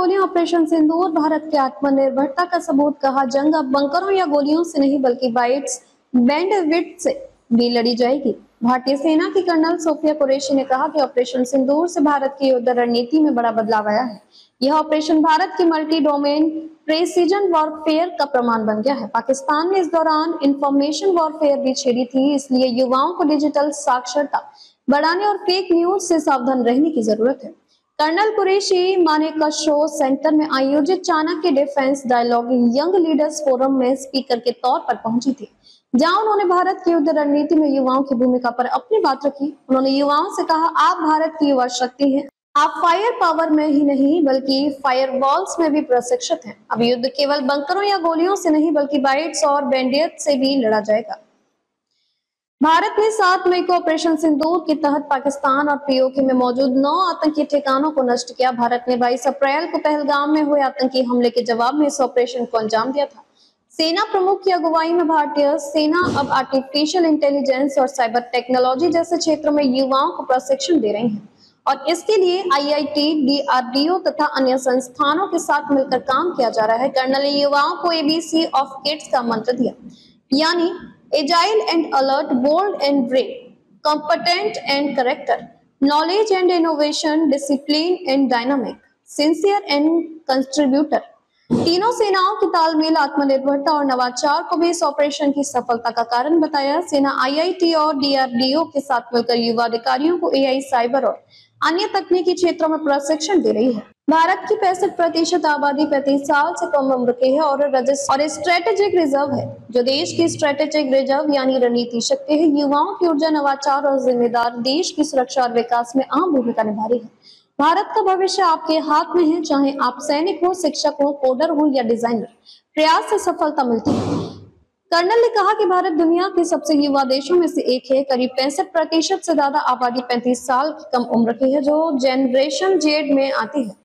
गोलियां ऑपरेशन सिंदूर भारत की आत्मनिर्भरता का सबूत कहा। जंग अब बंकरों या गोलियों से नहीं बल्कि बाइट्स बैंडविड्थ से भी लड़ी जाएगी। भारतीय सेना की कर्नल सोफिया कुरैशी ने कहा कि ऑपरेशन सिंदूर से भारत की युद्ध रणनीति में बड़ा बदलाव आया है। यह ऑपरेशन भारत की मल्टी डोमेन प्रेसिजन वॉरफेयर का प्रमाण बन गया है। पाकिस्तान ने इस दौरान इंफॉर्मेशन वॉरफेयर भी छेड़ी थी, इसलिए युवाओं को डिजिटल साक्षरता बढ़ाने और फेक न्यूज से सावधान रहने की जरूरत है। कर्नल कुरैशी मानेकशॉ सेंटर में आयोजित Chanakya defence dialogue young leaders forum में स्पीकर के तौर पर पहुंची थी, जहां उन्होंने भारत की युद्ध रणनीति में युवाओं की भूमिका पर अपनी बात रखी। उन्होंने युवाओं से कहा, आप भारत की युवा शक्ति हैं। आप फायर पावर में ही नहीं बल्कि फायरवॉल्स में भी प्रशिक्षित हैं। अब युद्ध केवल बंकरों या गोलियों से नहीं बल्कि बाइट्स और बैंडियत से भी लड़ा जाएगा। भारत ने 7 मई को ऑपरेशन सिंदूर के तहत पाकिस्तान और पीओके में मौजूद 9 आतंकी ठिकानों को नष्ट किया। भारत ने 22 अप्रैल को पहलगाम में हुए आतंकी हमले के जवाब में इस ऑपरेशन को अंजाम दिया था। सेना प्रमुख की अगुवाई में भारतीय सेना अब आर्टिफिशियल इंटेलिजेंस और साइबर टेक्नोलॉजी जैसे क्षेत्रों में युवाओं को प्रशिक्षण दे रही है और इसके लिए आईआईटी, डीआरडीओ तथा अन्य संस्थानों के साथ मिलकर काम किया जा रहा है। कर्नल ने युवाओं को एबीसी ऑफ किड्स का मंत्र दिया, यानी agile and alert, bold and brave, competent and character, knowledge and innovation, discipline and dynamic, sincere and contributor. तीनों सेनाओं की तालमेल, आत्मनिर्भरता और नवाचार को भी इस ऑपरेशन की सफलता का कारण बताया। सेना आईआईटी और डीआरडीओ के साथ मिलकर युवा अधिकारियों को एआई, साइबर और अन्य तकनीकी क्षेत्रों में प्रशिक्षण दे रही है। भारत की 65% आबादी 35 साल से कम उम्र की है और स्ट्रेटेजिक रिजर्व है, जो देश की स्ट्रेटेजिक रिजर्व यानी रणनीति शक्ति है। युवाओं की ऊर्जा, नवाचार और जिम्मेदार देश की सुरक्षा और विकास में अहम भूमिका निभा रही है। भारत का भविष्य आपके हाथ में है, चाहे आप सैनिक हो, शिक्षक हो, कोडर हो या डिजाइनर, प्रयास से सफलता मिलती है। कर्नल ने कहा कि भारत दुनिया के सबसे युवा देशों में से एक है। करीब 65% से ज्यादा आबादी 35 साल की कम उम्र की है, जो जनरेशन जेड में आती है।